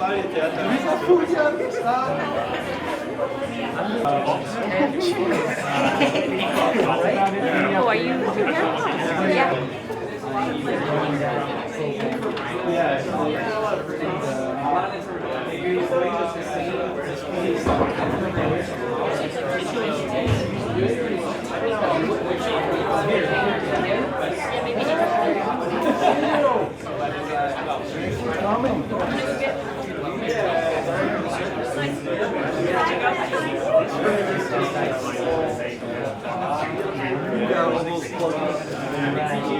Oh, are you here? Yeah.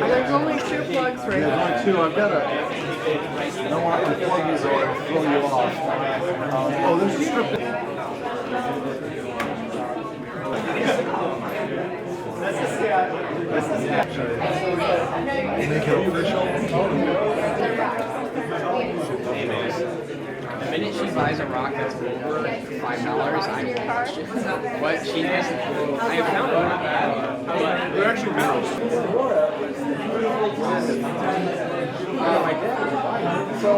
There's only 2 plugs right now. There's only 2. I've got a. I don't want to plug these or throw you off. Oh, there's a strip. Make it official. The minute she buys a rock that's over $5, I question what she does. I have found it not bad, but they're actually minerals. So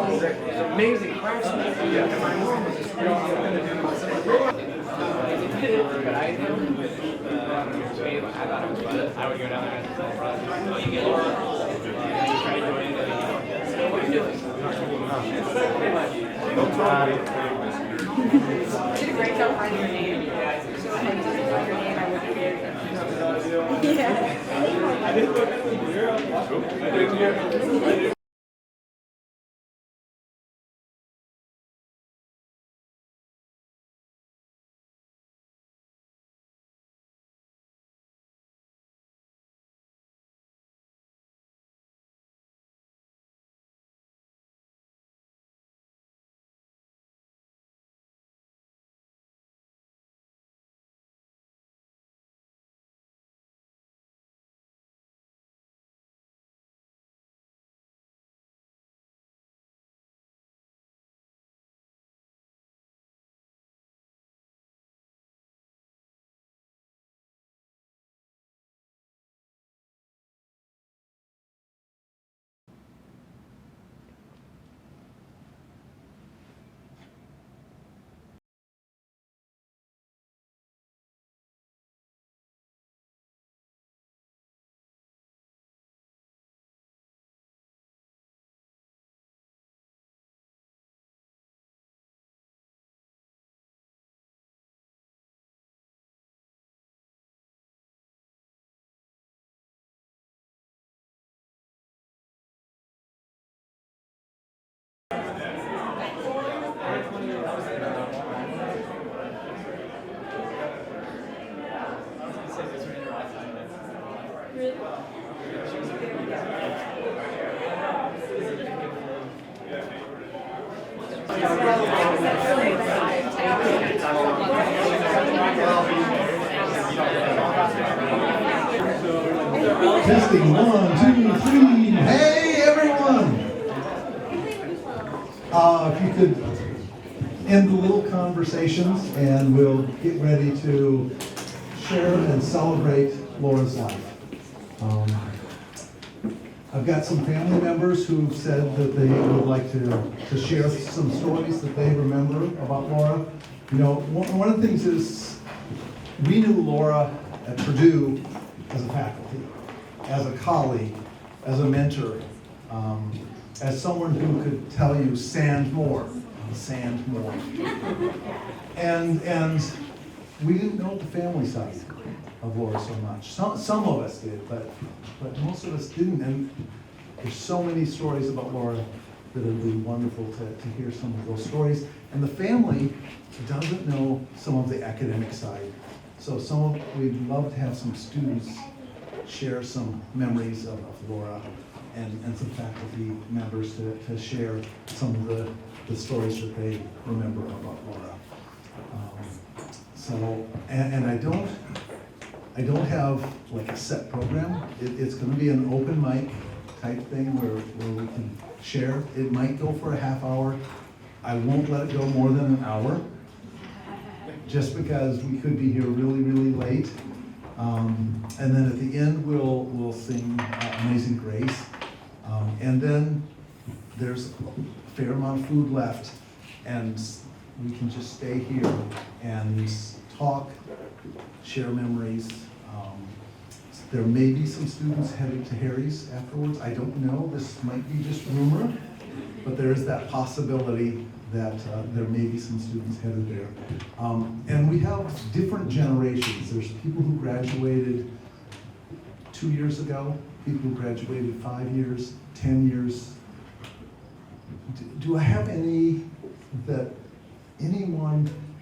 amazing craftsman. And my mom was just but I thought it was fun. I would go down there and oh, you get what are you doing? You did a great job finding your name. Yeah. Testing 1, 2, 3. Hey everyone! If you could end the little conversations and we'll get ready to share and celebrate Laura's life. I've got some family members who've said that they would like to share some stories that they remember about Laura. You know, one of the things is we knew Laura at Purdue as a faculty, as a colleague, as a mentor, as someone who could tell you sand more. And we didn't know the family side of Laura so much. Some of us did, but most of us didn't. And there's so many stories about Laura that it would be wonderful to hear some of those stories. And the family doesn't know some of the academic side. So we'd love to have some students share some memories of Laura and some faculty members to share some of the stories that they remember about Laura. And I don't have like a set program. It's going to be an open mic type thing where we can share. It might go for a half hour. I won't let it go more than an hour, just because we could be here really, really late. And then at the end, we'll sing Amazing Grace. And then there's a fair amount of food left. and we can just stay here and talk, share memories. There may be some students headed to Harry's afterwards. I don't know, this might be just rumor, but there is that possibility that there may be some students headed there. And we have different generations. There's people who graduated 2 years ago, people who graduated 5 years, 10 years. Do I have anyone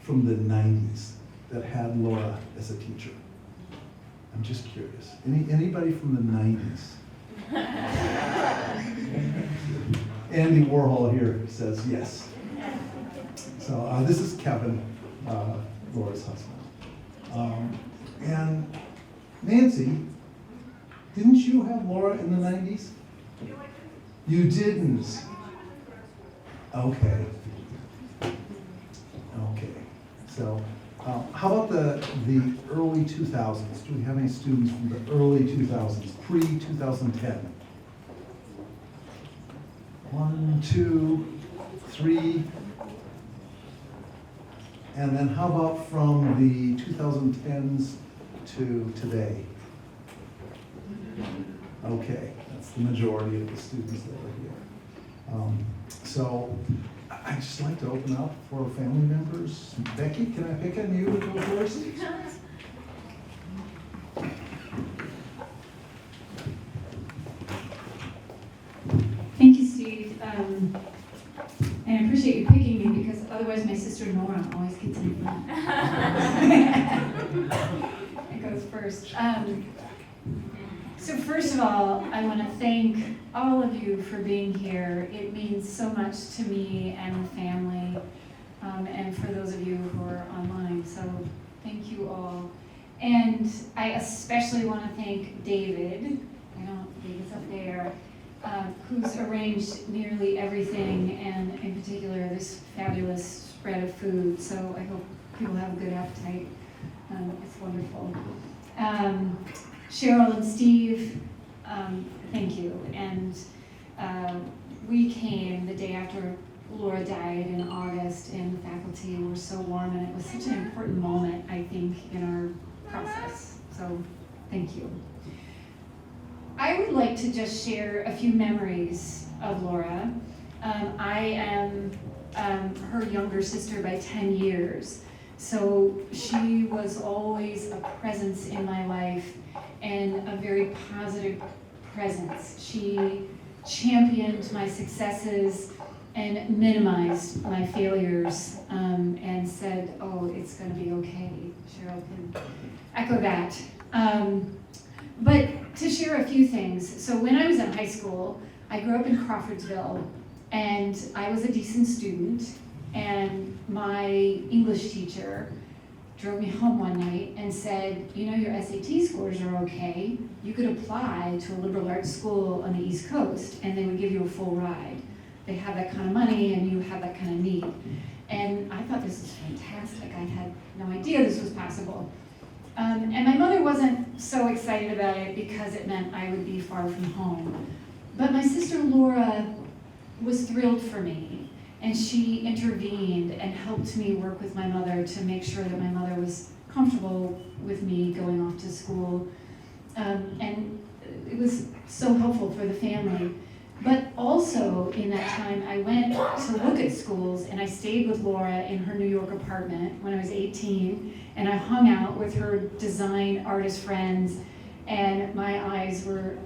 from the 90s that had Laura as a teacher? I'm just curious. Anybody from the 90s? Andy Warhol here says yes. So this is Kevin, Laura's husband. And Nancy, didn't you have Laura in the 90s? You didn't. Okay. Okay. So how about the early 2000s? Do we have any students from the early 2000s, pre-2010? 1, 2, 3. And then how about from the 2010s to today? Okay, that's the majority of the students that are here. So I'd just like to open up for family members. Becky, can I pick on you to go first? Thank you, Steve. And I appreciate you picking me because otherwise my sister Nora always gets in front. It goes first. So first of all, I want to thank all of you for being here. It means so much to me and the family, and for those of you who are online. So thank you all. And I especially want to thank David. David's up there. Who's arranged nearly everything, and in particular this fabulous spread of food. So I hope people have a good appetite. It's wonderful. Cheryl and Steve, thank you. And we came the day after Laura died in August, and the faculty were so warm, and it was such an important moment, I think, in our process. So thank you. I would like to just share a few memories of Laura. I am her younger sister by 10 years, so she was always a presence in my life and a very positive presence. She championed my successes and minimized my failures, and said, oh, it's gonna be okay. Cheryl can echo that. But to share a few things. So when I was in high school, I grew up in Crawfordsville, and I was a decent student, and my English teacher drove me home one night and said, you know, your SAT scores are okay. You could apply to a liberal arts school on the East Coast, and they would give you a full ride. They have that kind of money, and you have that kind of need. And I thought this was fantastic. I had no idea this was possible. And my mother wasn't so excited about it because it meant I would be far from home. But my sister Laura was thrilled for me, and she intervened and helped me work with my mother to make sure that my mother was comfortable with me going off to school. And it was so helpful for the family. But also in that time, I went to look at schools, and I stayed with Laura in her New York apartment when I was 18, and I hung out with her design artist friends, and my eyes were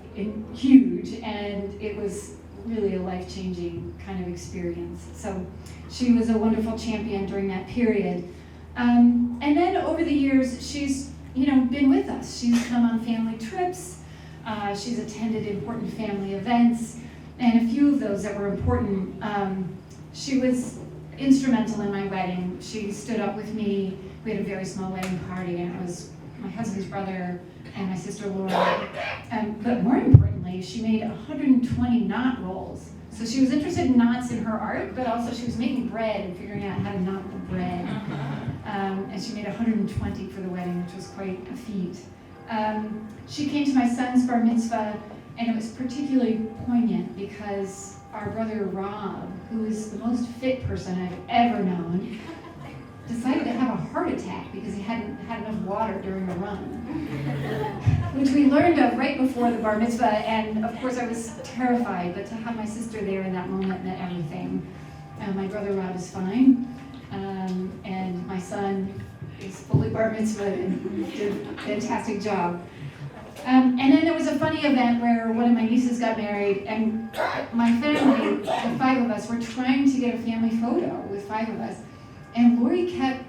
huge, and it was really a life-changing kind of experience. So she was a wonderful champion during that period. And then over the years, she's been with us. She's come on family trips, she's attended important family events, and a few of those that were important. She was instrumental in my wedding. She stood up with me. We had a very small wedding party, and it was my husband's brother and my sister Laura. But more importantly, she made 120 knot rolls. So she was interested in knots in her art, but also she was making bread and figuring out how to knot the bread. And she made 120 for the wedding, which was quite a feat. She came to my son's bar mitzvah, and it was particularly poignant because our brother Rob, who is the most fit person I've ever known, decided to have a heart attack because he hadn't had enough water during a run, which we learned of right before the bar mitzvah, and of course I was terrified, but to have my sister there in that moment meant everything. My brother Rob is fine, and my son is fully bar mitzvah and did a fantastic job. And then there was a funny event where one of my nieces got married, and my family, the 5 of us, were trying to get a family photo with 5 of us. And Lori kept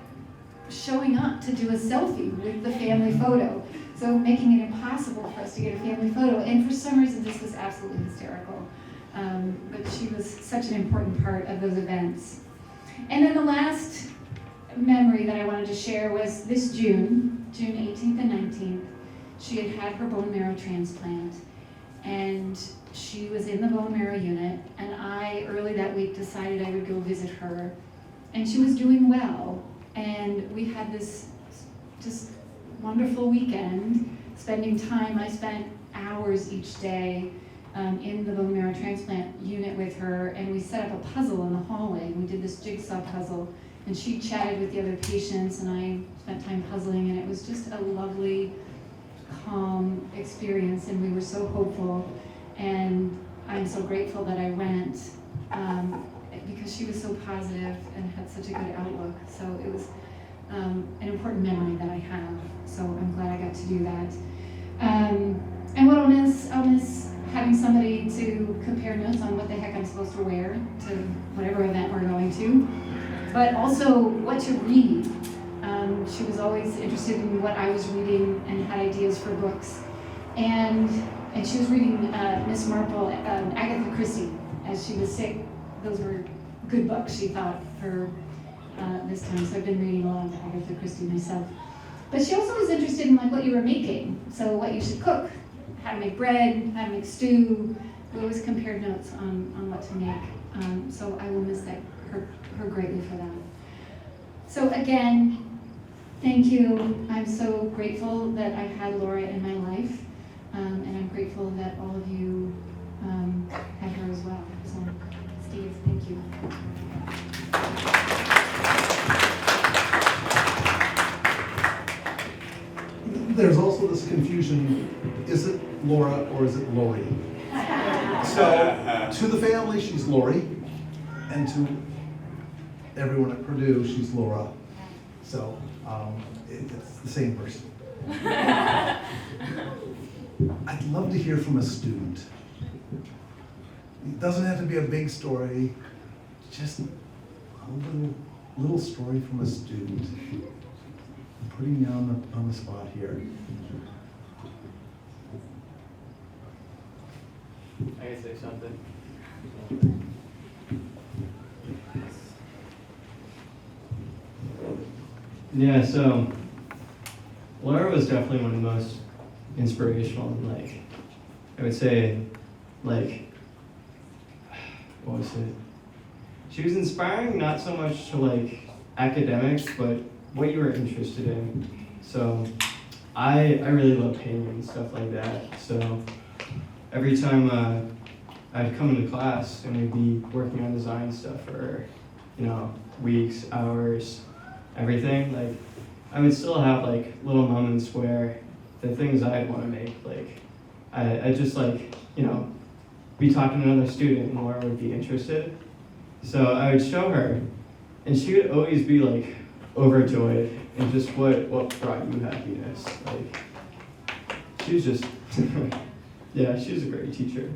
showing up to do a selfie with the family photo, so making it impossible for us to get a family photo. And for some reason, this was absolutely hysterical. But she was such an important part of those events. And then the last memory that I wanted to share was this June 18th and 19th. She had her bone marrow transplant, and she was in the bone marrow unit, and I, early that week, decided I would go visit her. And she was doing well, and we had this just wonderful weekend, spending time. I spent hours each day in the bone marrow transplant unit with her, and we set up a puzzle in the hallway. We did this jigsaw puzzle, and she chatted with the other patients, and I spent time puzzling, and it was just a lovely, calm experience, and we were so hopeful, and I'm so grateful that I went. Because she was so positive and had such a good outlook. So it was an important memory that I have. So I'm glad I got to do that. And what I'll miss having somebody to compare notes on what the heck I'm supposed to wear to whatever event we're going to, but also what to read. She was always interested in what I was reading and had ideas for books. And she was reading Miss Marple, Agatha Christie, as she was sick. Those were good books, she thought, for this time. So I've been reading a lot of Agatha Christie myself. But she also was interested in what you were making. So what you should cook, how to make bread, how to make stew. We always compared notes on what to make. So I will miss her greatly for that. So again, thank you. I'm so grateful that I had Laura in my life. And I'm grateful that all of you had her as well. So Steve, thank you. There's also this confusion, is it Laura or is it Lori? So, to the family, she's Lori, and to everyone at Purdue, she's Laura. So, it's the same person. I'd love to hear from a student. It doesn't have to be a big story, just a little story from a student. I'm putting you on the spot here. I can say something. Yeah, so Laura was definitely one of the most inspirational, and I would say, what was it? She was inspiring, not so much to academics, but what you were interested in. So I really love painting and stuff like that. So every time I'd come into class and we'd be working on design stuff for, weeks, hours, everything, I would still have little moments where the things I'd want to make, I just be talking to another student and Laura would be interested. So I would show her, and she would always be overjoyed and just what brought you happiness. She was just, yeah, she was a great teacher.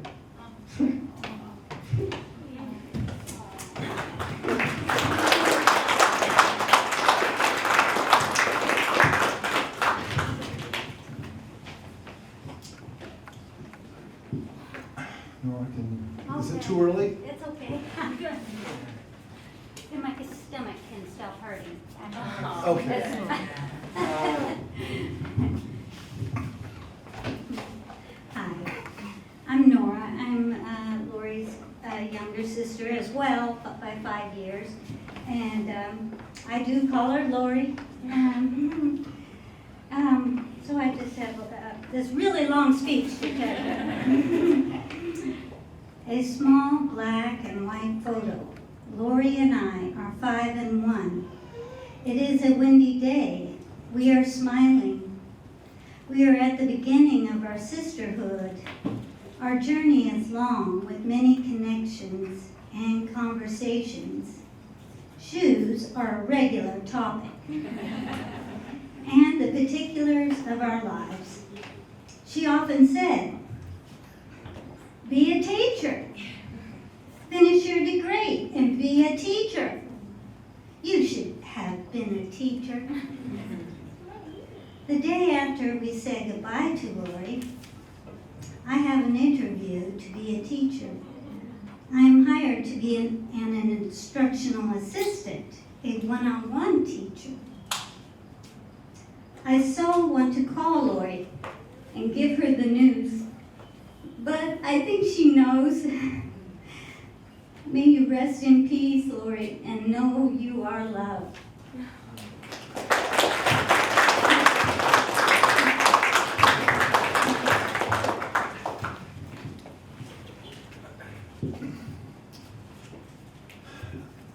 Nora, is it too early? It's okay. I'm good. And my stomach can stop hurting. Okay. Hi, I'm Nora. I'm Lori's younger sister as well, by 5 years. And I do call her Lori. So I just have this really long speech to tell you. a small black and white photo. Lori and I are 5 and 1. It is a windy day. We are smiling. We are at the beginning of our sisterhood. Our journey is long with many connections and conversations. Shoes are a regular topic. And the particulars of our lives. She often said, be a teacher. Finish your degree and be a teacher. You should have been a teacher. The day after we said goodbye to Lori, I have an interview to be a teacher. I am hired to be an instructional assistant, a one-on-one teacher. I so want to call Lori and give her the news, but I think she knows. May you rest in peace, Lori, and know you are loved.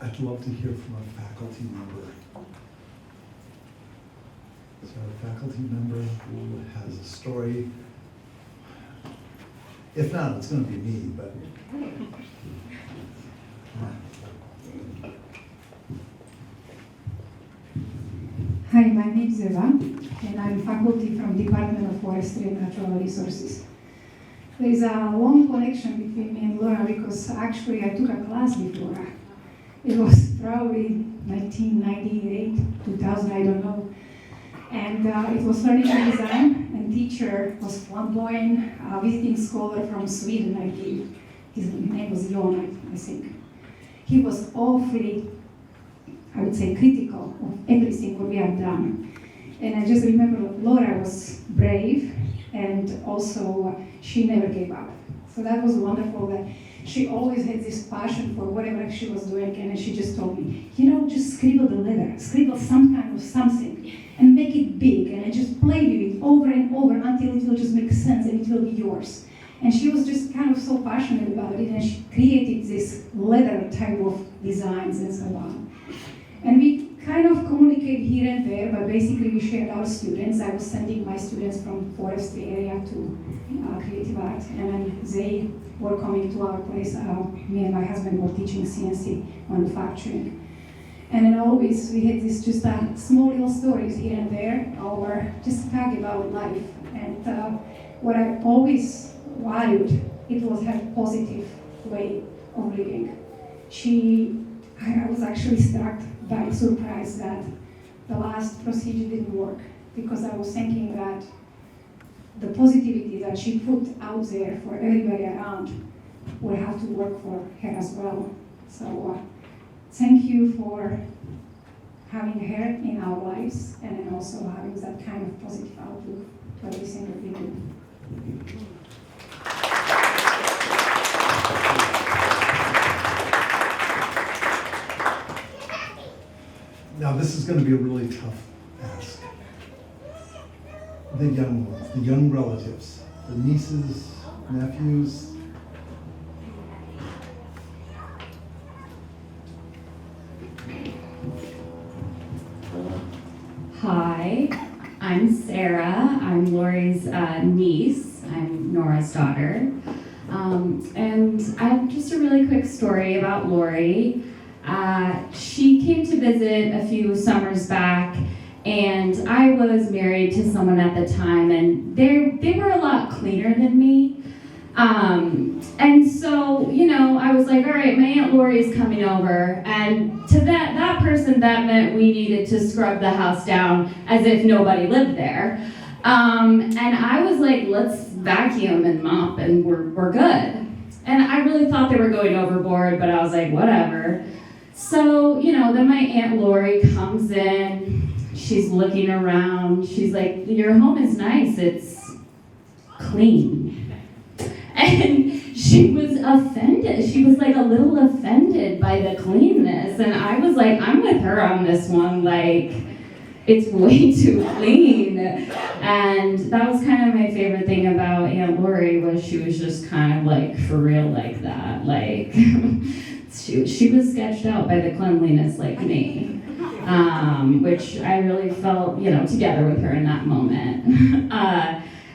I'd love to hear from a faculty member. So a faculty member who has a story. If not, it's going to be me, but. Hi, my name is Eva, and I'm faculty from Department of Forestry and Natural Resources. There is a long connection between me and Laura because actually I took a class with Laura. It was probably 1998, 2000, I don't know. And it was furniture design, and teacher was flamboyant, visiting scholar from Sweden, I believe. His name was Jon, I think. He was awfully, I would say, critical of everything what we have done. And I just remember Laura was brave, and also she never gave up. So that was wonderful that she always had this passion for whatever she was doing, and she just told me, just scribble the letter, scribble some kind of something, and make it big, and just play with it over and over until it will just make sense and it will be yours. And she was just kind of so passionate about it, and she created this leather type of designs and so on. And we kind of communicate here and there, but basically we shared our students. I was sending my students from forestry area to creative art, and then they were coming to our place. Me and my husband were teaching CNC manufacturing. And then always we had this just small little stories here and there, or just talk about life. And what I always valued, it was her positive way of living. I was actually struck by surprise that the last procedure didn't work, because I was thinking that the positivity that she put out there for everybody around would have to work for her as well. So thank you for having her in our lives, and then also having that kind of positive outlook to everything that we do. Now, this is going to be a really tough ask. The young ones, the young relatives, the nieces, nephews. Hi, I'm Sarah. I'm Lori's niece. I'm Nora's daughter. And I have just a really quick story about Lori. She came to visit a few summers back, and I was married to someone at the time, and they were a lot cleaner than me. And so, I was like, all right, my Aunt Lori's coming over, and to that person, that meant we needed to scrub the house down as if nobody lived there. And I was like, let's vacuum and mop, and we're good. And I really thought they were going overboard, but I was like, whatever. So, then my Aunt Lori comes in, she's looking around, she's like, your home is nice, it's clean. And she was offended, she was like a little offended by the cleanness, and I was like, I'm with her on this one, like, it's way too clean. And that was kind of my favorite thing about Aunt Lori, was she was just kind of like for real like that. Like she was sketched out by the cleanliness like me, which I really felt, together with her in that moment.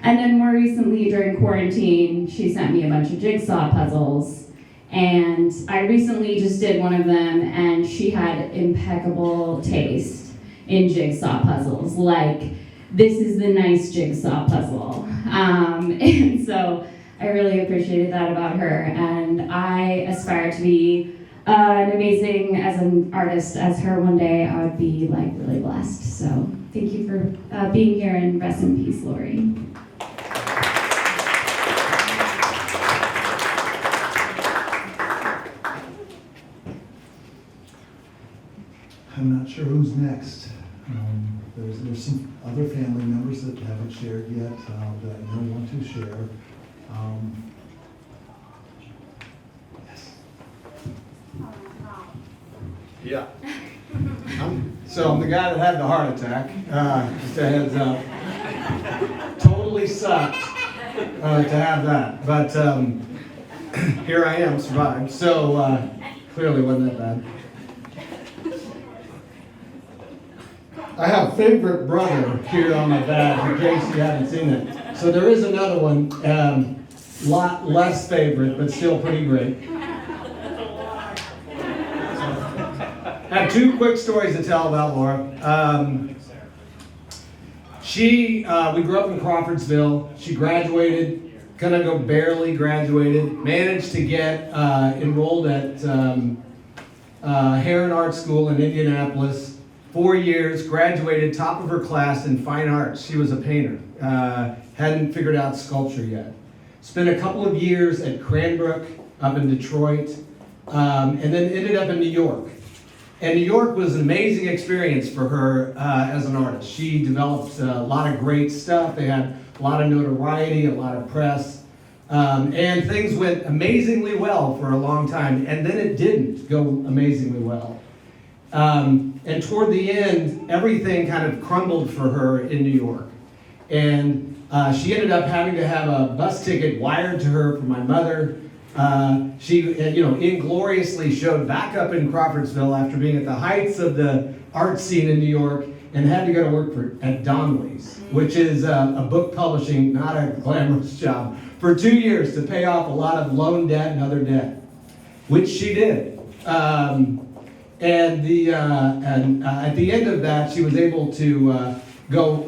And then more recently during quarantine, she sent me a bunch of jigsaw puzzles. And I recently just did one of them, and she had impeccable taste in jigsaw puzzles. Like, this is the nice jigsaw puzzle. And so I really appreciated that about her. And I aspire to be an amazing as an artist as her one day. I would be like really blessed. So thank you for being here, and rest in peace, Lori. I'm not sure who's next. There's some other family members that haven't shared yet that I know want to share. Yes. Yeah. I'm the guy that had the heart attack. Just a heads up. Totally sucked to have that. But here I am, survived. So clearly wasn't that bad. I have favorite brother here on my badge, in case you haven't seen it. So there is another one, lot less favorite, but still pretty great. I have two quick stories to tell about Laura. We grew up in Crawfordsville. She graduated, barely graduated, managed to get enrolled at Heron Art School in Indianapolis. 4 years, graduated top of her class in fine arts. She was a painter. Hadn't figured out sculpture yet. Spent a couple of years at Cranbrook up in Detroit, and then ended up in New York. And New York was an amazing experience for her as an artist. She developed a lot of great stuff. They had a lot of notoriety, a lot of press, and things went amazingly well for a long time, and then it didn't go amazingly well. And toward the end, everything kind of crumbled for her in New York. And she ended up having to have a bus ticket wired to her from my mother. She, ingloriously showed back up in Crawfordsville after being at the heights of the art scene in New York, and had to go to work at Donnelly's, which is a book publishing, not a glamorous job, for 2 years to pay off a lot of loan debt and other debt, which she did. And at the end of that, she was able to go,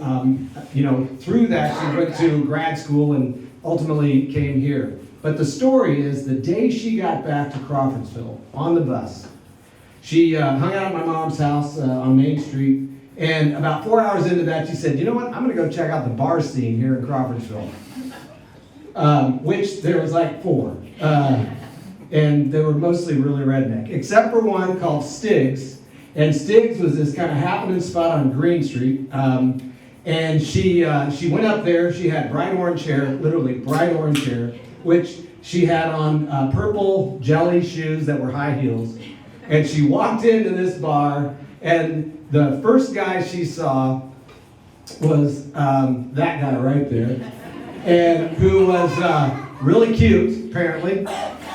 through that. She went to grad school and ultimately came here. But the story is, the day she got back to Crawfordsville on the bus, she hung out at my mom's house on Main Street, and about 4 hours into that, she said, you know what, I'm gonna go check out the bar scene here in Crawfordsville. Which there was like 4. And they were mostly really redneck, except for one called Stiggs. And Stiggs was this kind of happening spot on Green Street. And she went up there. She had bright orange hair, literally bright orange hair, which she had on purple jelly shoes that were high heels. And she walked into this bar, and the first guy she saw was that guy right there, and who was really cute, apparently.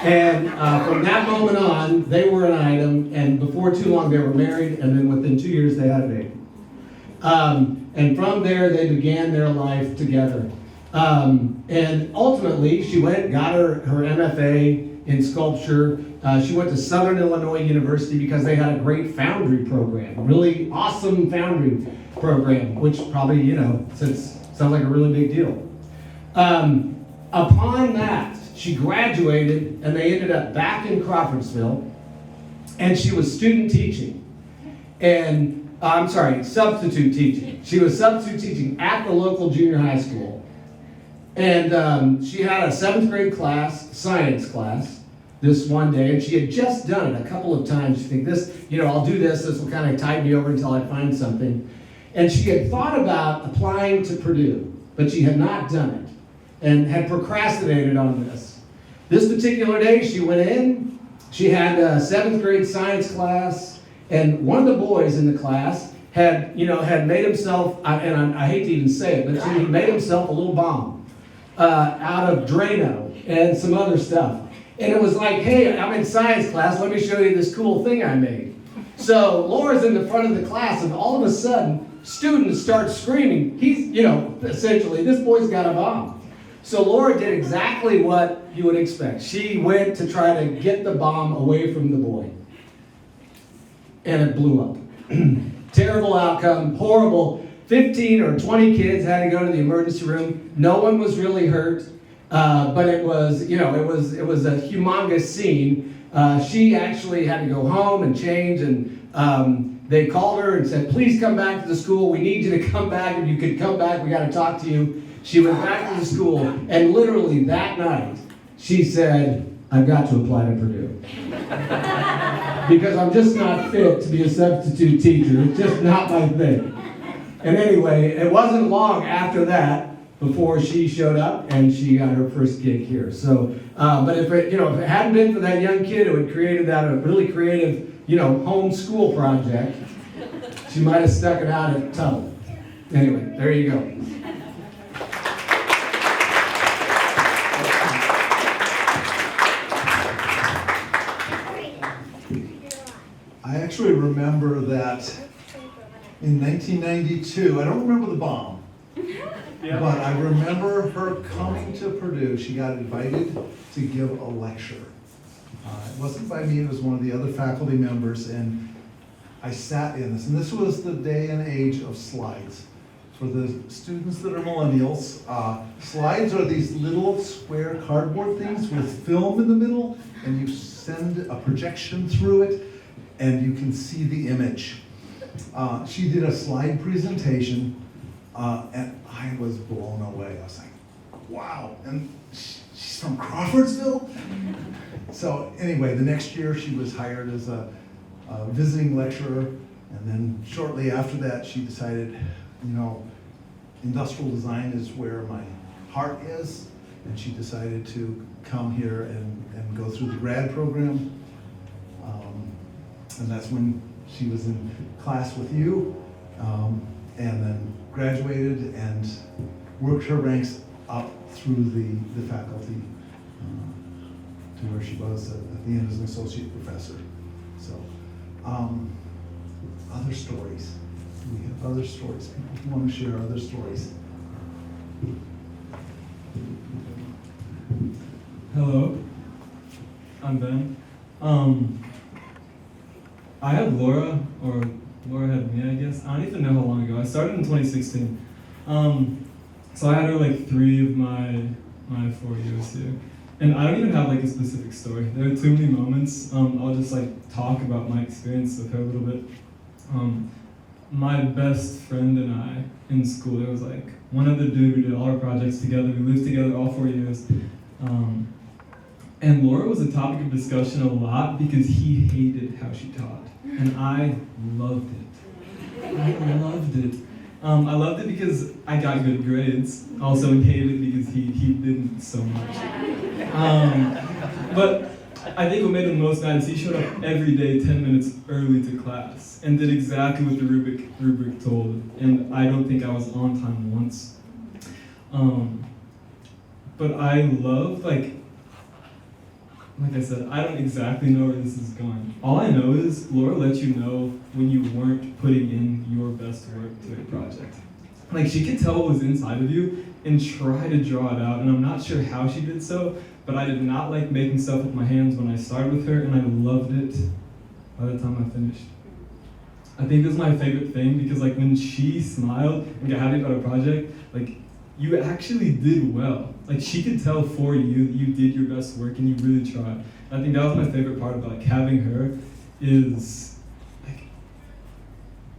And from that moment on, they were an item, and before too long they were married, and then within 2 years they had a baby. And from there they began their life together. And ultimately she got her MFA in sculpture. She went to Southern Illinois University because they had a great foundry program, a really awesome foundry program, which probably, sounds like a really big deal. Upon that, she graduated, and they ended up back in Crawfordsville, and she was student teaching. And, substitute teaching. She was substitute teaching at the local junior high school. And she had a 7th grade class, science class, this one day, and she had just done it a couple of times. She think I'll do this will kind of tide me over until I find something. And she had thought about applying to Purdue, but she had not done it, and had procrastinated on this. This particular day, she went in, she had a 7th grade science class, and one of the boys in the class had made himself, and I hate to even say it, but he made himself a little bomb out of Drano and some other stuff. And it was like, hey, I'm in science class, let me show you this cool thing I made. So Laura's in the front of the class, and all of a sudden, students start screaming, he's, essentially, this boy's got a bomb. So Laura did exactly what you would expect. She went to try to get the bomb away from the boy. And it blew up. Terrible outcome, horrible. 15 or 20 kids had to go to the emergency room. No one was really hurt, but it was a humongous scene. She actually had to go home and change, and they called her and said, please come back to the school. We need you to come back. If you could come back, we got to talk to you. She went back to the school, and literally that night, she said, I've got to apply to Purdue. Because I'm just not fit to be a substitute teacher. It's just not my thing. And anyway, it wasn't long after that before she showed up and she got her first gig here. So, but if it hadn't been for that young kid who had created that a really creative, home school project, she might have stuck it out at Tuttle. Anyway, there you go. I actually remember that in 1992, I don't remember the bomb, but I remember her coming to Purdue. She got invited to give a lecture. It wasn't by me, it was one of the other faculty members, and I sat in this. And this was the day and age of slides. For the students that are millennials, slides are these little square cardboard things with film in the middle, and you send a projection through it, and you can see the image. She did a slide presentation, and I was blown away. I was like, wow, and she's from Crawfordsville? So anyway, the next year she was hired as a visiting lecturer, and then shortly after that she decided, industrial design is where my heart is, and she decided to come here and go through the grad program. And that's when she was in class with you, and then graduated and worked her ranks up through the faculty to where she was at the end as an associate professor. So, other stories. We have other stories. People who want to share other stories. Hello, I'm Ben. I had Laura, or Laura had me, I guess. I don't even know how long ago. I started in 2016. So I had her like 3 of my 4 years here. And I don't even have like a specific story. There are too many moments. I'll just like talk about my experience with her a little bit. My best friend and I in school, there was like one other dude, we did all our projects together. We lived together all 4 years. And Laura was a topic of discussion a lot because he hated how she taught. And I loved it. I loved it. I loved it because I got good grades. Also, he hated it because he didn't so much. But I think what made him most mad is he showed up every day 10 minutes early to class and did exactly what the rubric told. And I don't think I was on time once. But I love, like I said, I don't exactly know where this is going. All I know is Laura let you know when you weren't putting in your best work to a project. Like, she could tell what was inside of you and try to draw it out, and I'm not sure how she did so, but I did not like making stuff with my hands when I started with her, and I loved it by the time I finished. I think this is my favorite thing because, like, when she smiled and got happy about a project, like, you actually did well. Like, she could tell for you that you did your best work and you really tried. I think that was my favorite part about, like, having her is, like,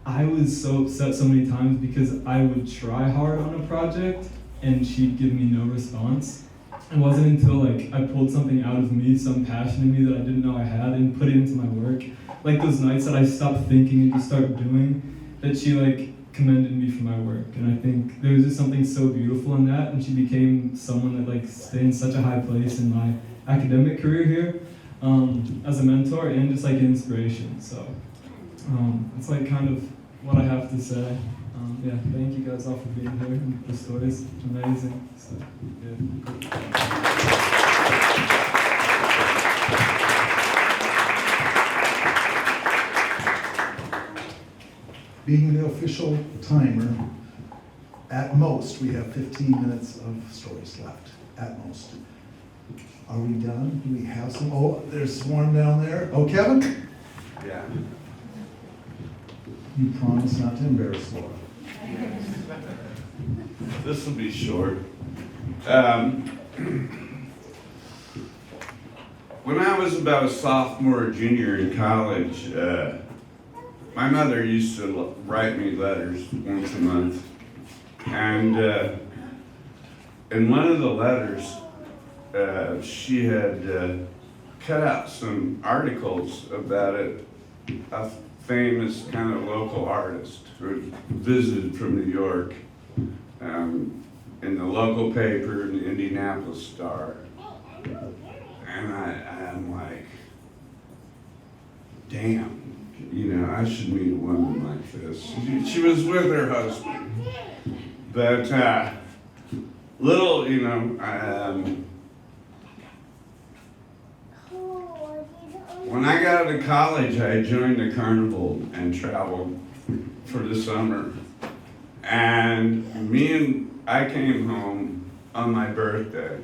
I was so upset so many times because I would try hard on a project and she'd give me no response. It wasn't until, like, I pulled something out of me, some passion in me that I didn't know I had, and put it into my work. Like those nights that I stopped thinking and just started doing, that she, like, commended me for my work. And I think there was just something so beautiful in that, and she became someone that, like, stayed in such a high place in my academic career here, as a mentor and just like an inspiration. So it's like kind of what I have to say. Yeah, thank you guys all for being here. And the story's amazing. So, yeah. Being the official timer, at most, we have 15 minutes of stories left, at most. Are we done? Do we have some? Oh, there's one down there. Oh, Kevin? Yeah. You promise not to embarrass Laura. This will be short. When I was about a sophomore or junior in college, my mother used to write me letters once a month. And in one of the letters, she had cut out some articles about a famous kind of local artist who had visited from New York in the local paper, in the Indianapolis Star. And I'm like, damn, you know, I should meet a woman like this. She was with her husband. But little, you know, when I got out of college, I joined a carnival and traveled for the summer. And I came home on my birthday.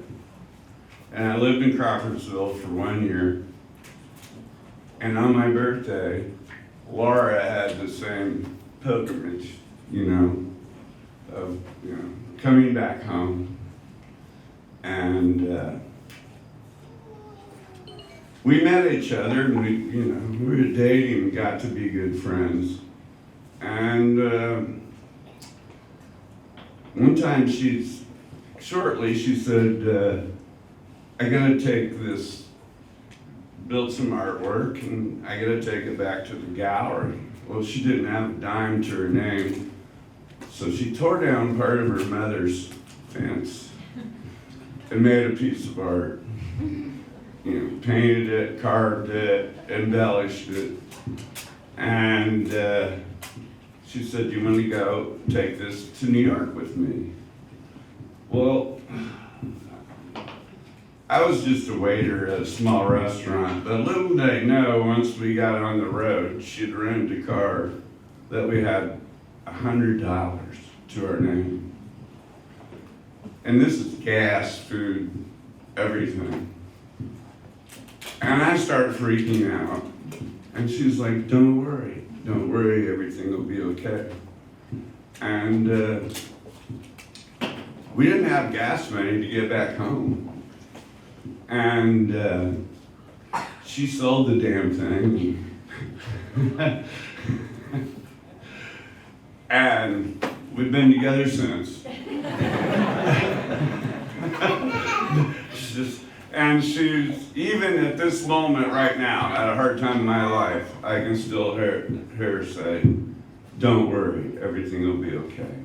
And I lived in Crawfordsville for 1 year. And on my birthday, Laura had the same pilgrimage, you know, of, you know, coming back home. And we met each other, and we were dating and got to be good friends. And one time she said, I gotta take this, build some artwork, and I gotta take it back to the gallery. Well, she didn't have a dime to her name, so she tore down part of her mother's fence and made a piece of art. You know, painted it, carved it, embellished it. And she said, "You want to go take this to New York with me?" Well, I was just a waiter at a small restaurant, but little did I know, once we got on the road, she'd rented a car that we had $100 to our name. And this is gas, food, everything. And I started freaking out. And she's like, don't worry, everything will be okay. And we didn't have gas money to get back home. And she sold the damn thing. And we've been together since. She's, even at this moment right now, at a hard time in my life, I can still hear her say, don't worry, everything will be okay.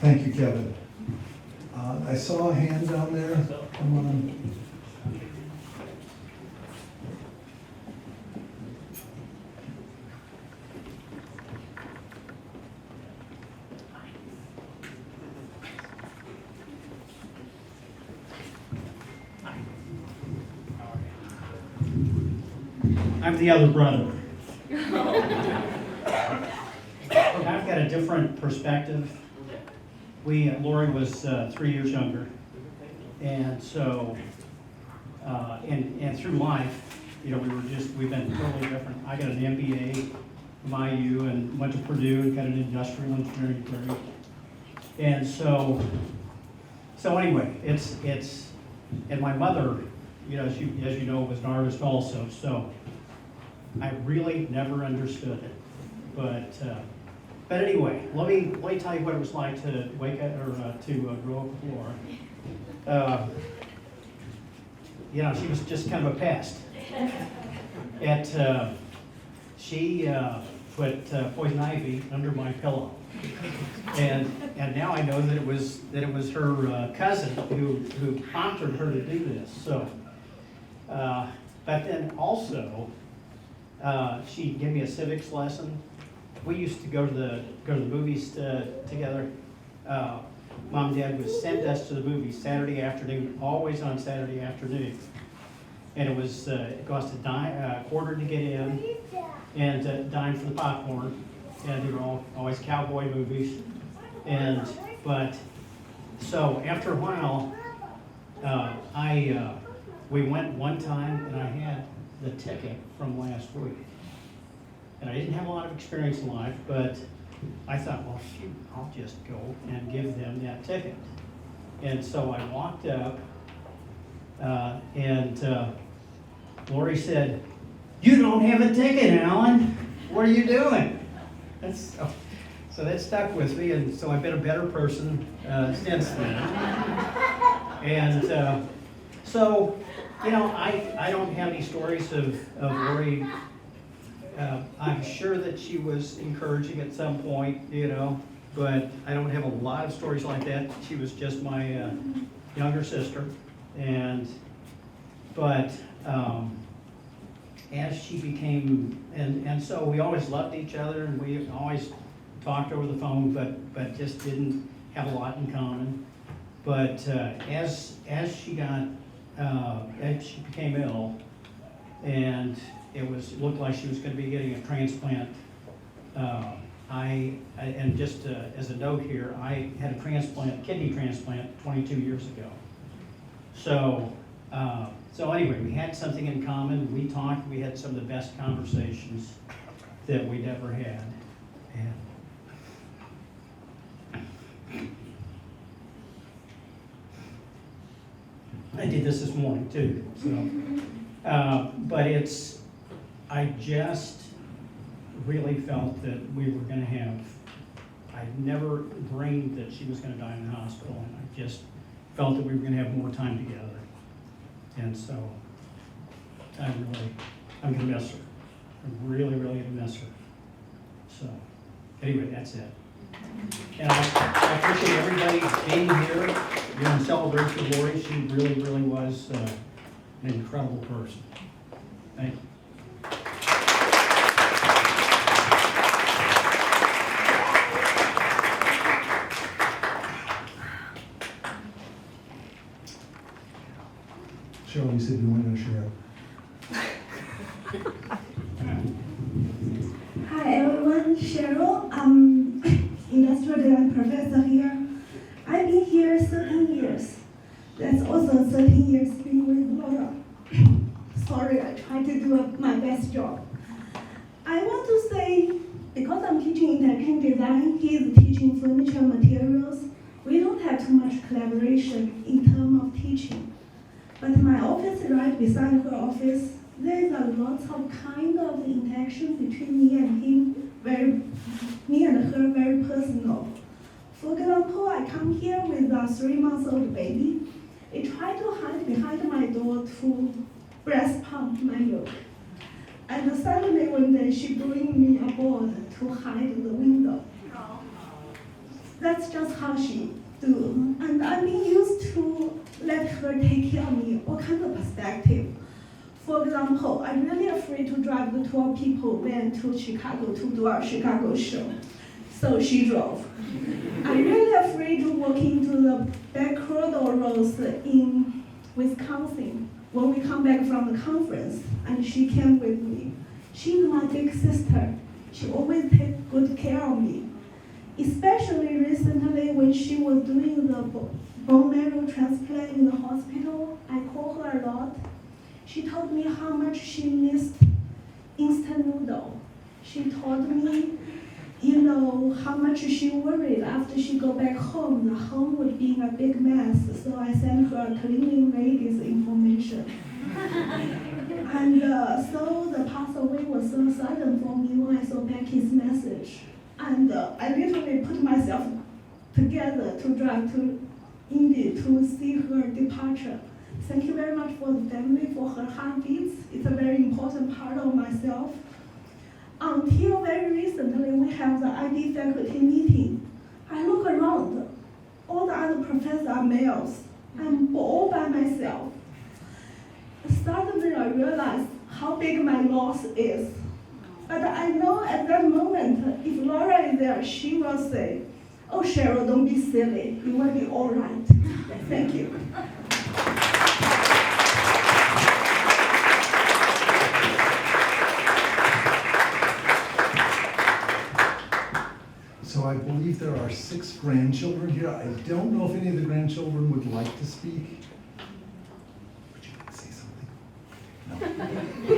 Thank you, Kevin. I saw a hand down there. Come on. I'm the other brother. I've got a different perspective. Lori was 3 years younger, and so, and through life, you know, we've been totally different. I got an MBA from IU and went to Purdue and got an industrial engineering degree. And so anyway, and my mother, you know, as you know, was an artist also, so I really never understood it. But anyway, let me tell you what it was like to wake up or to grow up with Laura. You know, she was just kind of a pest. She put poison ivy under my pillow. And now I know that it was her cousin who prompted her to do this. So, but then also, she gave me a civics lesson. We used to go to the movies together. Mom and Dad would send us to the movies Saturday afternoon, always on Saturday afternoon. And it cost a quarter to get in, and a dime for the popcorn. And they were always cowboy movies. So after a while, we went one time, and I had the ticket from last week. And I didn't have a lot of experience in life, but I thought, well, shoot, I'll just go and give them that ticket. And so I walked up, and Lori said, "You don't have a ticket, Alan. What are you doing?" So that stuck with me, and so I've been a better person since then. And so, you know, I don't have any stories of Lori. I'm sure that she was encouraging at some point, you know, but I don't have a lot of stories like that. She was just my younger sister, but as she became, and so we always loved each other, and we always talked over the phone, but just didn't have a lot in common. But as she became ill, and it looked like she was going to be getting a transplant. And just as a note here, I had a kidney transplant 22 years ago. So anyway, we had something in common. We talked. We had some of the best conversations that we'd ever had. I did this morning too. So, but I just really felt that we were going to have. I never dreamed that she was going to die in the hospital, and I just felt that we were going to have more time together. And so, I'm going to miss her. I'm really, really going to miss her. So, anyway, that's it. And I appreciate everybody being here. You're in celebration of Lori. She really, really was an incredible person. Thank you. Cheryl, you said you weren't going to share. Hi everyone, Cheryl. I'm industrial design professor here. I've been here 13 years. That's also 13 years being with Laura. Sorry, I tried to do my best job. I want to say, because I'm teaching interaction design, he is teaching furniture materials. We don't have too much collaboration in terms of teaching. But my office right beside her office, there's a lot of kind of interaction between me and him, me and her, very personal. For example, I come here with a 3-month-old baby. I try to hide behind my door to breast pump my milk. And suddenly one day she bring me a board to hide the window. That's just how she do. And I've been used to let her take care of me, all kinds of perspective. For example, I'm really afraid to drive the 12 people went to Chicago to do our Chicago show. So she drove. I'm really afraid to walk into the back corridors in Wisconsin when we come back from the conference, and she came with me. She's my big sister. She always takes good care of me. Especially recently when she was doing the bone marrow transplant in the hospital, I call her a lot. She told me how much she missed instant noodle. She told me, you know, how much she worried after she go back home. The home would be in a big mess, so I sent her a cleaning lady's information. And so the pass away was so sudden for me when I saw Becky's message. And I literally put myself together to drive to Indy to see her departure. Thank you very much for the family, for her heartbeats. It's a very important part of myself. Until very recently, we have the ID faculty meeting. I look around, all the other professors are males. I'm all by myself. Suddenly I realized how big my loss is. But I know at that moment, if Laura is there, she will say, "Oh, Cheryl, don't be silly. You will be all right." Thank you. So I believe there are 6 grandchildren here. I don't know if any of the grandchildren would like to speak. Would you like to say something? No.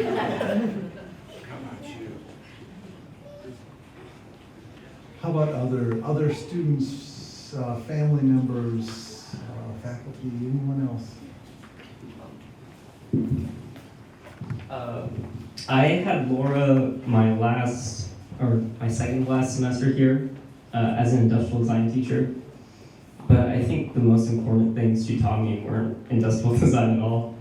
How about other students, family members, faculty, anyone else? I had Laura my second last semester here as an industrial design teacher. But I think the most important things she taught me weren't industrial design at all.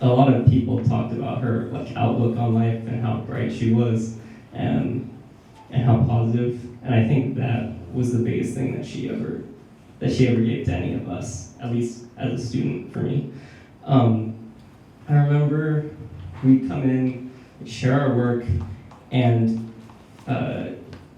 A lot of people talked about her outlook on life and how bright she was, and how positive. And I think that was the biggest thing that she ever gave to any of us, at least as a student for me. I remember we'd come in, share our work, and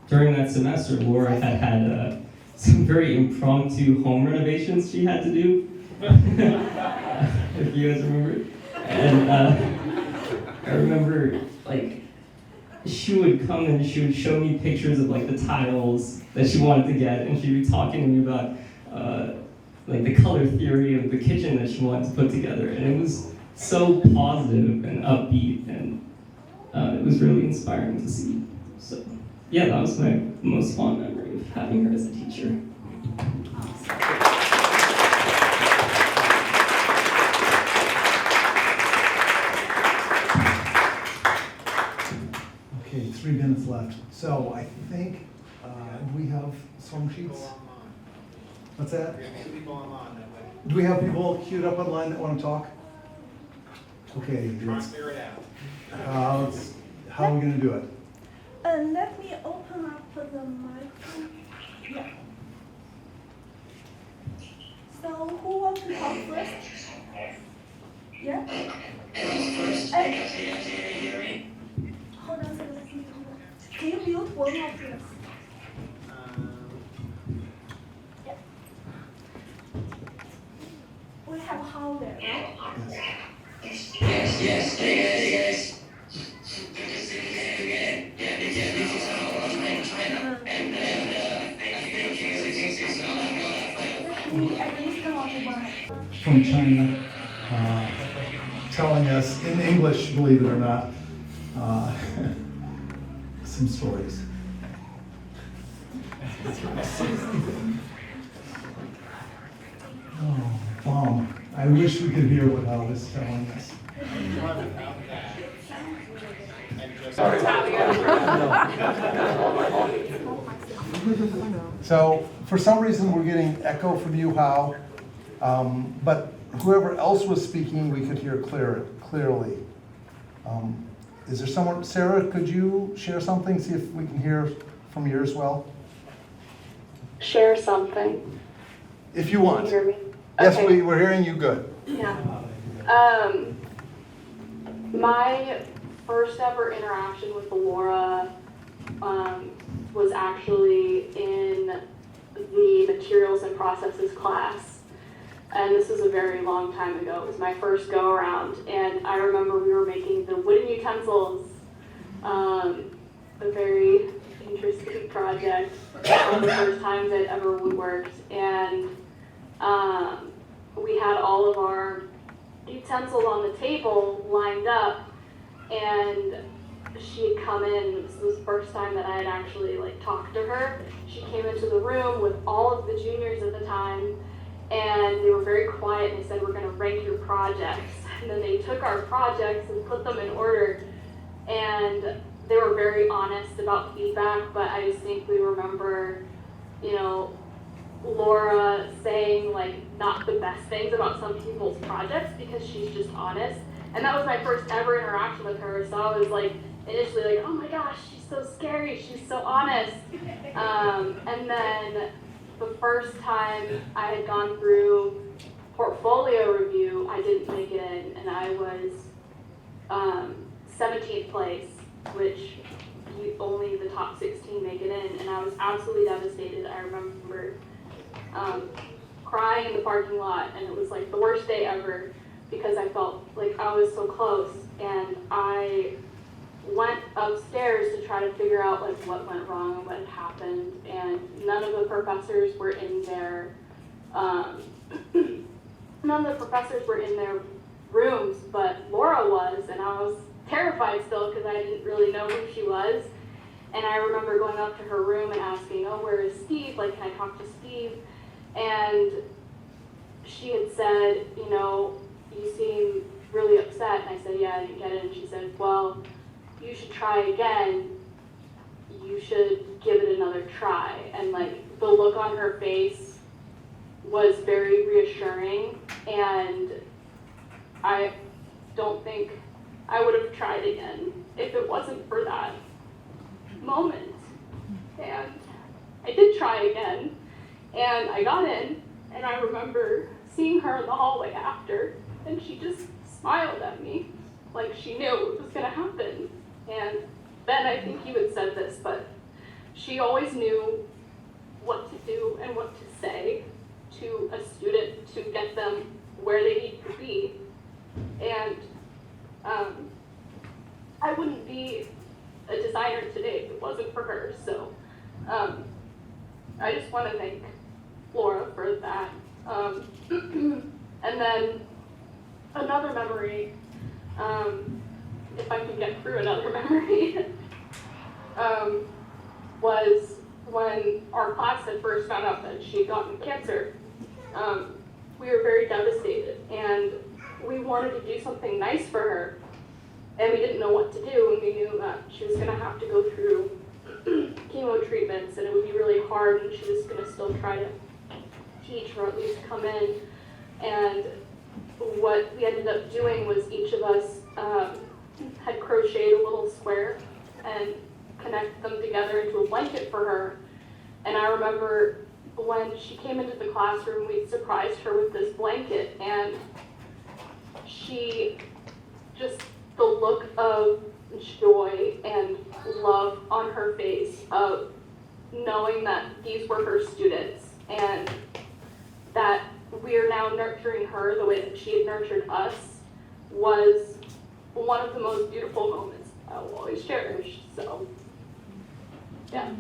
during that semester, Laura had some very impromptu home renovations she had to do, if you guys remember. And I remember, she would come and she would show me pictures of the tiles that she wanted to get, and she'd be talking to me about the color theory of the kitchen that she wanted to put together, and it was so positive and upbeat, and it was really inspiring to see. So yeah, that was my most fond memory of having her as a teacher. Okay, 3 minutes left. So I think we have song sheets. What's that? Do we have people queued up online that want to talk? Okay, let's how are we going to do it? Let me open up the microphone. Yeah. So who wants to talk first? Yeah? Hold on a second. Can you mute one of this? Yeah. We have Hao there, right? Yes. From China, telling us in English, believe it or not, some stories. Oh, Mom, I wish we could hear what Hal is telling us. So, for some reason, we're getting echo from you, Hal, but whoever else was speaking, we could hear clearly. Is there someone, Sarah, could you share something, see if we can hear from you as well? Share something. If you want. Can you hear me? Yes, Okay. we're hearing you good. Yeah. My first ever interaction with Laura was actually in the materials and processes class. And this was a very long time ago. It was my first go around. And I remember we were making the wooden utensils, a very interesting project. One of the first times I'd ever woodworked. And we had all of our utensils on the table lined up, and she had come in. This was the first time that I had actually talked to her. She came into the room with all of the juniors at the time, and they were very quiet, and they said, "We're going to rank your projects." And then they took our projects and put them in order, and they were very honest about feedback. But I distinctly remember, Laura saying not the best things about some people's projects because she's just honest. And that was my first ever interaction with her, so I was initially like, oh my gosh, she's so scary, she's so honest. And then the first time I had gone through portfolio review, I didn't make it in, and I was 17th place, which only the top 16 make it in, and I was absolutely devastated. I remember crying in the parking lot, and it was like the worst day ever because I felt like I was so close, and I went upstairs to try to figure out like what went wrong and what had happened, and none of the professors were in their rooms, but Laura was, and I was terrified still because I didn't really know who she was. And I remember going up to her room and asking, oh, where is Steve? Like, can I talk to Steve? And she had said, you know, you seem really upset. And I said, yeah, I didn't get it. And she said, well, you should try again. You should give it another try. And like the look on her face was very reassuring. And I don't think I would have tried again if it wasn't for that moment. And I did try again, and I got in, and I remember seeing her in the hallway after, and she just smiled at me like she knew it was gonna happen. And Ben, I think you had said this, but she always knew what to do and what to say to a student to get them where they need to be. And I wouldn't be a designer today if it wasn't for her. So I just want to thank Laura for that. And then another memory, if I can get through another memory, was when our class had first found out that she had gotten cancer. We were very devastated, and we wanted to do something nice for her, and we didn't know what to do, and we knew that she was going to have to go through chemo treatments, and it would be really hard, and she was going to still try to teach or at least come in. And what we ended up doing was each of us had crocheted a little square and connected them together into a blanket for her. And I remember when she came into the classroom, we surprised her with this blanket, and she just, the look of joy and love on her face of knowing that these were her students and that we're now nurturing her the way that she had nurtured us was one of the most beautiful moments I will always cherish. So, yeah.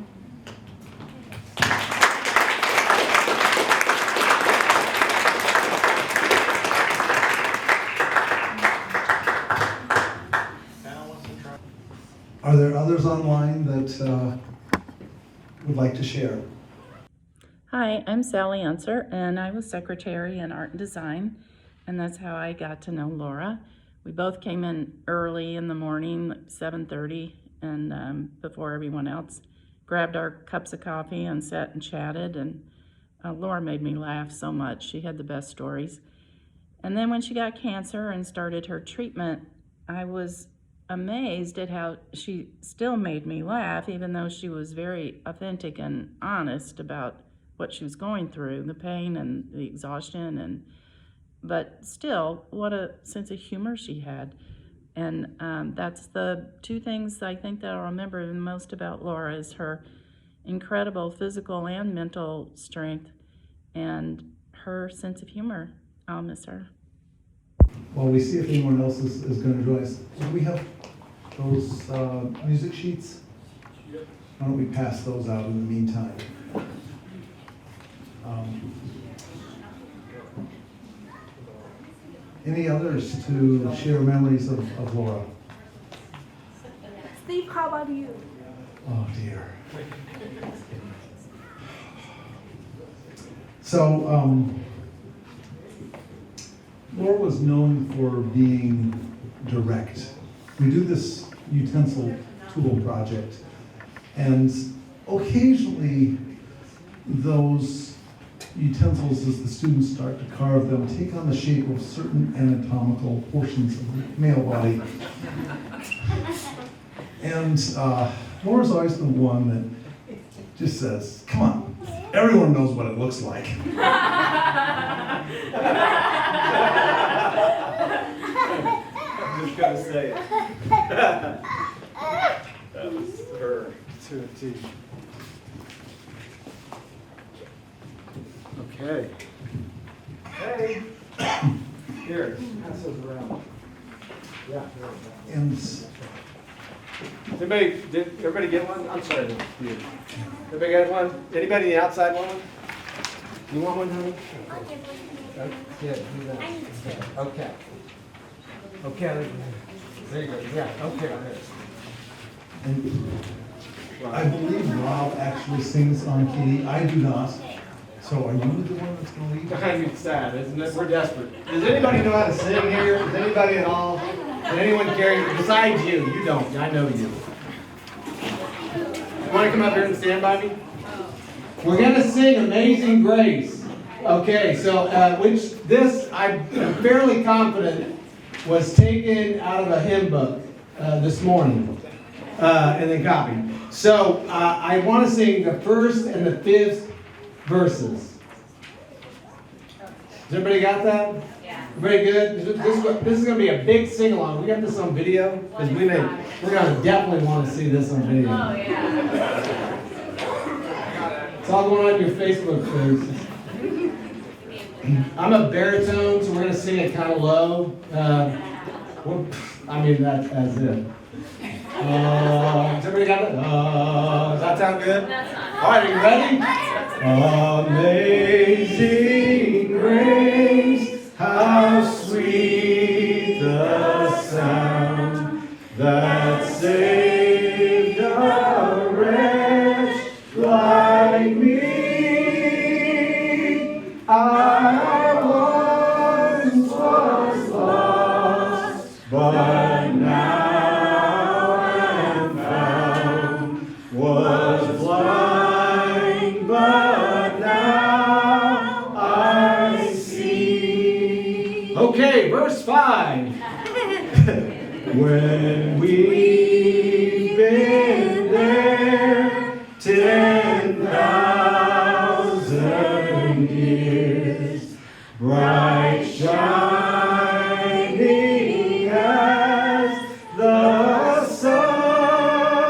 Are there others online that would like to share? Hi, I'm Sally Unser, and I was secretary in art and design, and that's how I got to know Laura. We both came in early in the morning, like 7:30, and before everyone else, grabbed our cups of coffee and sat and chatted, and Laura made me laugh so much. She had the best stories. And then when she got cancer and started her treatment, I was amazed at how she still made me laugh, even though she was very authentic and honest about what she was going through, the pain and the exhaustion, but still, what a sense of humor she had. And that's the two things I think that I'll remember the most about Laura is her incredible physical and mental strength and her sense of humor. I'll miss her. While we see if anyone else is going to join us, do we have those music sheets? Why don't we pass those out in the meantime? Any others to share memories of Laura? Steve, how about you? Oh dear. So, Laura was known for being direct. We do this utensil tool project, and occasionally those utensils, as the students start to carve them, take on the shape of certain anatomical portions of the male body. And Laura's always the one that just says, come on, everyone knows what it looks like. I'm just gonna say it. That was her to a T. Okay. Hey. Here, pass those around. Yeah. And Did everybody get one? I'm sorry. Everybody got one? Anybody in the outside want one? You want one, honey? Yeah, do that. Okay. Okay. There you go. Yeah, okay. And I believe Rob actually sings on key. I do not. So are you the one that's going to lead? Behind me, it's sad, isn't it? We're desperate. Does anybody know how to sing here? Does anybody at all? Does anyone carry? Besides you, you don't. I know you. You want to come up here and stand by me? We're going to sing Amazing Grace. Okay, so which this, I'm fairly confident, was taken out of a hymn book this morning and then copied. So I want to sing the first and the fifth verses. Has everybody got that? Yeah. Everybody good? This is going to be a big sing-along. We got this on video? Because we're going to definitely want to see this on video. Oh, yeah. It's all going on your Facebook page. I'm a baritone, so we're going to sing it kind of low. I mean, that's it. Has everybody got it? Does that sound good? All right, are you ready? Amazing grace, how sweet the sound that saved a wretch like me. I once was lost, but now am found. Was blind, but now I see. Okay, verse 5. When we've been there 10,000 years, bright shining as the sun,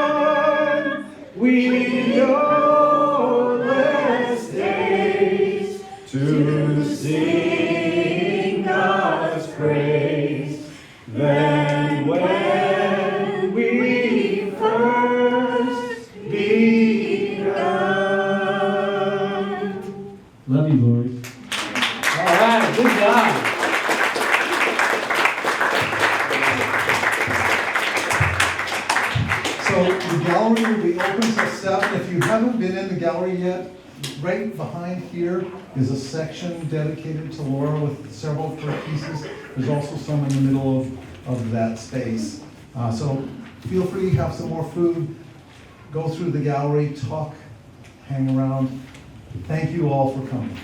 we know less days to sing God's praise than when we first begun. Love you, Lord. All right, good job. So the gallery will be open till 7. If you haven't been in the gallery yet, right behind here is a section dedicated to Laura with several of her pieces. There's also some in the middle of that space. So feel free to have some more food, go through the gallery, talk, hang around. Thank you all for coming.